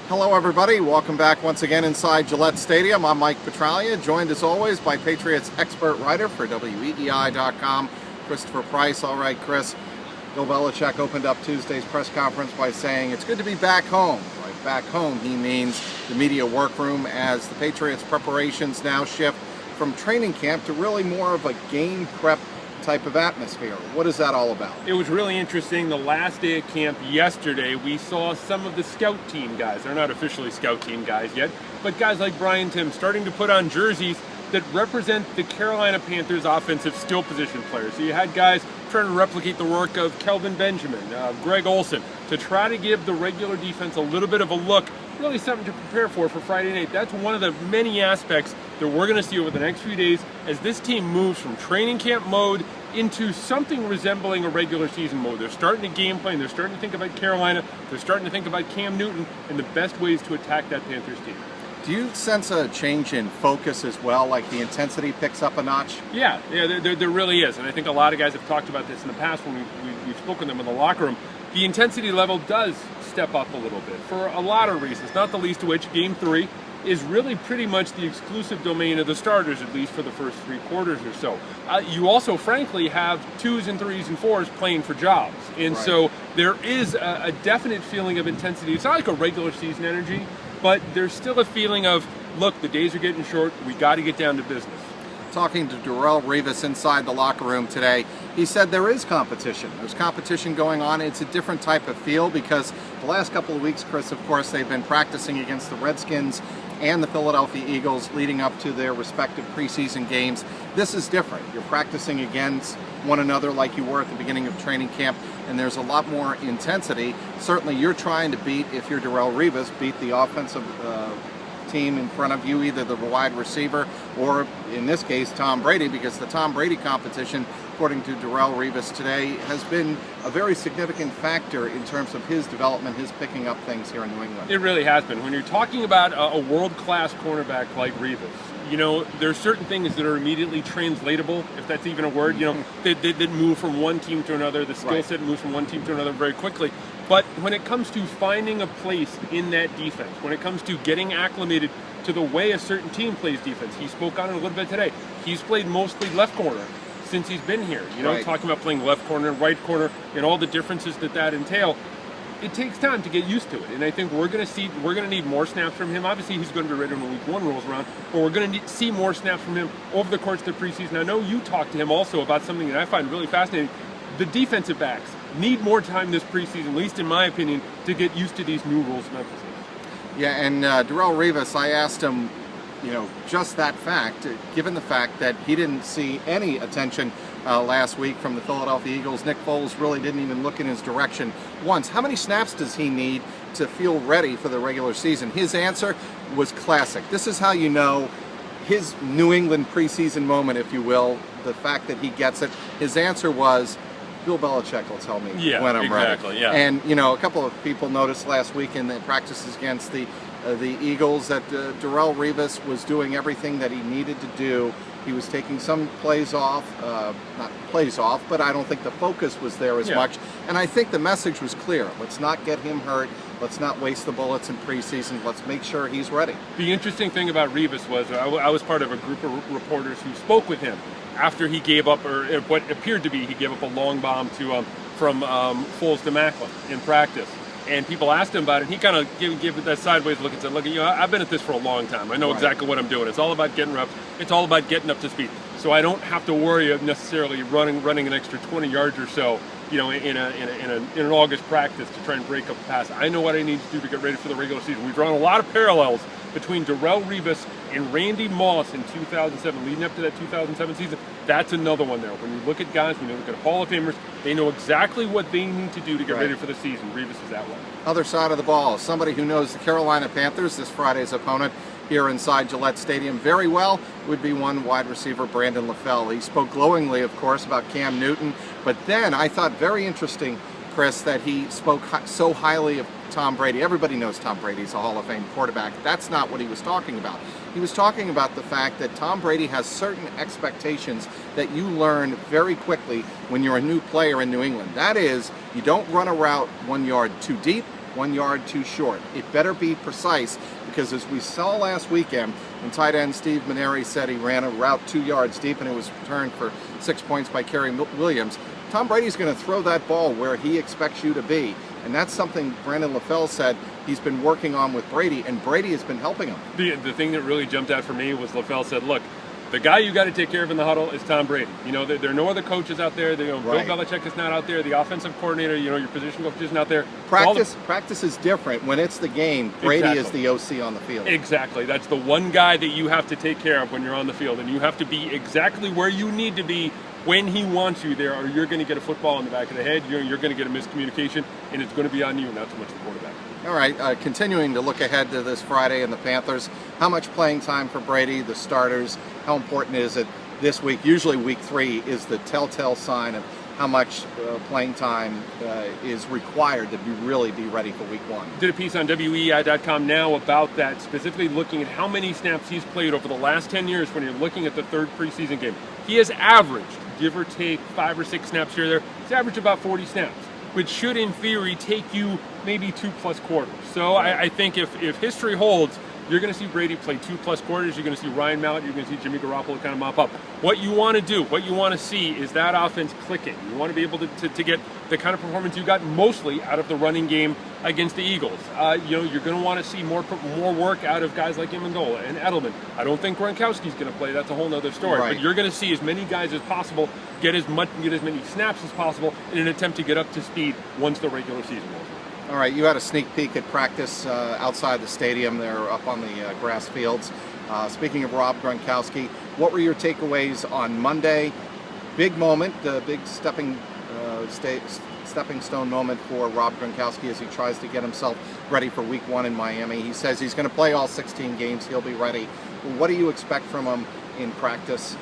Hello everybody, welcome back once again inside Gillette Stadium. I'm Mike Petraglia, joined as always by Patriots expert writer for WEEI.com, Christopher Price. All right, Chris, Bill Belichick opened up Tuesday's press conference by saying it's good to be back home. Right, back home, he means the media workroom, as the Patriots preparations now shift from training camp to really more of a game prep type of atmosphere. What is that all about? It was really interesting. The last day of camp yesterday, we saw some of the scout team guys. They're not officially scout team guys yet, but guys like Brian Tim starting to put on jerseys that represent the Carolina Panthers offensive skill position players. So you had guys trying to replicate the work of Kelvin Benjamin, Greg Olsen, to try to give the regular defense a little bit of a look, really something to prepare for Friday night. That's one of the many aspects that we're going to see over the next few days as this team moves from training camp mode into something resembling a regular season mode. They're starting to game plan, they're starting to think about Carolina, they're starting to think about Cam Newton and the best ways to attack that Panthers team. Do you sense a change in focus as well, like the intensity picks up a notch? Yeah, there really is, and I think a lot of guys have talked about this in the past when we've spoken to them in the locker room. The intensity level does step up a little bit for a lot of reasons, not the least of which Game 3 is really pretty much the exclusive domain of the starters, at least for the first 3 quarters or so. You also, frankly, have 2s and 3s and 4s playing for jobs. And right. So there is a definite feeling of intensity. It's not like a regular season energy, but there's still a feeling of, look, the days are getting short, we got to get down to business. Talking to Darrelle Revis inside the locker room today, he said there is competition. There's competition going on. It's a different type of feel because the last couple of weeks, Chris, of course, they've been practicing against the Redskins and the Philadelphia Eagles leading up to their respective preseason games. This is different. You're practicing against one another like you were at the beginning of training camp, and there's a lot more intensity. Certainly you're trying to beat, if you're Darrelle Revis, beat the offensive team in front of you, either the wide receiver or, in this case, Tom Brady, because the Tom Brady competition, according to Darrelle Revis today, has been a very significant factor in terms of his development, his picking up things here in New England. It really has been. When you're talking about a world-class cornerback like Revis, you know, there's certain things that are immediately translatable, if that's even a word, you know, that move from one team to another. The skill set moves from one team to another very quickly. But when it comes to finding a place in that defense, when it comes to getting acclimated to the way a certain team plays defense, he spoke on it a little bit today. He's played mostly left corner since he's been here. You know, talking about playing left corner, right corner, and all the differences that entail. It takes time to get used to it, and I think we're going to need more snaps from him. Obviously, he's going to be ready when Week 1 rolls around, but we're going to see more snaps from him over the course of the preseason. I know you talked to him also about something that I find really fascinating. The defensive backs need more time this preseason, at least in my opinion, to get used to these new rules of emphasis. Yeah, and Darrelle Revis, I asked him, you know, just that fact, given the fact that he didn't see any attention last week from the Philadelphia Eagles. Nick Foles really didn't even look in his direction once. How many snaps does he need to feel ready for the regular season? His answer was classic. This is how you know his New England preseason moment, if you will, the fact that he gets it. His answer was, Bill Belichick will tell me when I'm ready. Yeah. And, you know, a couple of people noticed last week in the practices against the Eagles that Darrelle Revis was doing everything that he needed to do. He was taking some plays off, not plays off, but I don't think the focus was there as much. And I think the message was clear. Let's not get him hurt. Let's not waste the bullets in preseason. Let's make sure he's ready. The interesting thing about Revis was I was part of a group of reporters who spoke with him after he gave up, or what appeared to be, he gave up a long bomb to from Foles to Macklin in practice. And people asked him about it, and he kind of gave that sideways look and said, look, you know, I've been at this for a long time. I know exactly what I'm doing. It's all about getting reps. It's all about getting up to speed. So I don't have to worry of necessarily running an extra 20 yards or so, you know, in an August practice to try and break up a pass. I know what I need to do to get ready for the regular season. We've drawn a lot of parallels between Darrelle Revis and Randy Moss in 2007, leading up to that 2007 season. That's another one there. When you look at guys, when you look at Hall of Famers, they know exactly what they need to do to get ready for the season. Revis is that one. Other side of the ball, somebody who knows the Carolina Panthers, this Friday's opponent here inside Gillette Stadium, very well would be one wide receiver, Brandon LaFell. He spoke glowingly, of course, about Cam Newton, but then I thought very interesting, Chris, that he spoke so highly of Tom Brady. Everybody knows Tom Brady's a Hall of Fame quarterback. That's not what he was talking about. He was talking about the fact that Tom Brady has certain expectations that you learn very quickly when you're a new player in New England. That is, you don't run a route 1 yard too deep, 1 yard too short. It better be precise, because as we saw last weekend, when tight end Steve Maneri said he ran a route 2 yards deep and it was returned for 6 points by Kerry Williams, Tom Brady's going to throw that ball where he expects you to be. And that's something Brandon LaFell said he's been working on with Brady, and Brady has been helping him. The thing that really jumped out for me was LaFell said, look, the guy you got to take care of in the huddle is Tom Brady. You know, there are no other coaches out there. Bill Belichick is not out there. The offensive coordinator, your position coach isn't out there. Practice is different. When it's the game, Brady is the OC on the field. Exactly. That's the one guy that you have to take care of when you're on the field, and you have to be exactly where you need to be when he wants you there, or you're going to get a football in the back of the head. You're going to get a miscommunication, and it's going to be on you, not so much the quarterback. All right, continuing to look ahead to this Friday and the Panthers, how much playing time for Brady, the starters, how important is it this week? Usually week 3 is the telltale sign of how much playing time is required to really be ready for week 1. Did a piece on WEI.com now about that, specifically looking at how many snaps he's played over the last 10 years when you're looking at the 3rd preseason game. He has averaged, give or take 5 or 6 snaps here or there, he's averaged about 40 snaps, which should in theory take you maybe 2+ quarters. So I think if history holds, you're going to see Brady play 2+ quarters. You're going to see Ryan Mallett. You're going to see Jimmy Garoppolo kind of mop up. What you want to do, what you want to see is that offense clicking. You want to be able to get the kind of performance you got mostly out of the running game against the Eagles. You're going to want to see more work out of guys like Amendola and Edelman. I don't think Gronkowski's going to play. That's a whole other story. Right. But you're going to see as many guys as possible get as many snaps as possible in an attempt to get up to speed once the regular season rolls. All right, you had a sneak peek at practice outside the stadium. They're up on the grass fields. Speaking of Rob Gronkowski, what were your takeaways on Monday? Big moment, big stepping stone moment for Rob Gronkowski as he tries to get himself ready for week 1 in Miami. He says he's going to play all 16 games. He'll be ready. What do you expect from him in practice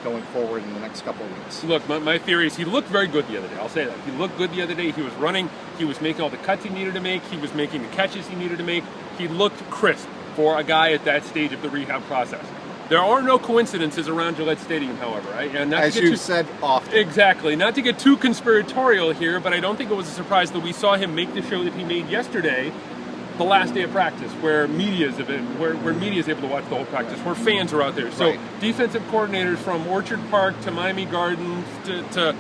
going forward in the next couple of weeks? Look, my theory is he looked very good the other day. I'll say that. He looked good the other day. He was running. He was making all the cuts he needed to make. He was making the catches he needed to make. He looked crisp for a guy at that stage of the rehab process. There are no coincidences around Gillette Stadium, however. And as you said often. Exactly. Not to get too conspiratorial here, but I don't think it was a surprise that we saw him make the show that he made yesterday, the last day of practice, where media is able to watch the whole practice, where fans are out there. So defensive coordinators from Orchard Park to Miami Gardens to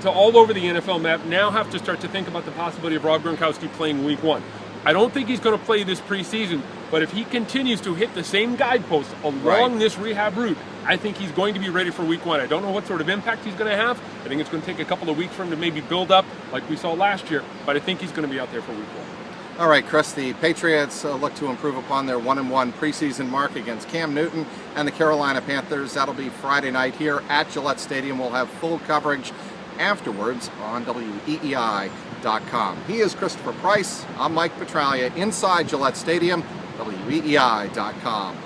all over the NFL map now have to start to think about the possibility of Rob Gronkowski playing week 1. I don't think he's going to play this preseason, but if he continues to hit the same guideposts along this rehab route, I think he's going to be ready for week 1. I don't know what sort of impact he's going to have. I think it's going to take a couple of weeks for him to maybe build up like we saw last year, but I think he's going to be out there for week 1. All right, Chris, the Patriots look to improve upon their 1-1 preseason mark against Cam Newton and the Carolina Panthers. That'll be Friday night here at Gillette Stadium. We'll have full coverage afterwards on WEEI.com. He is Christopher Price. I'm Mike Petraglia inside Gillette Stadium, WEEI.com.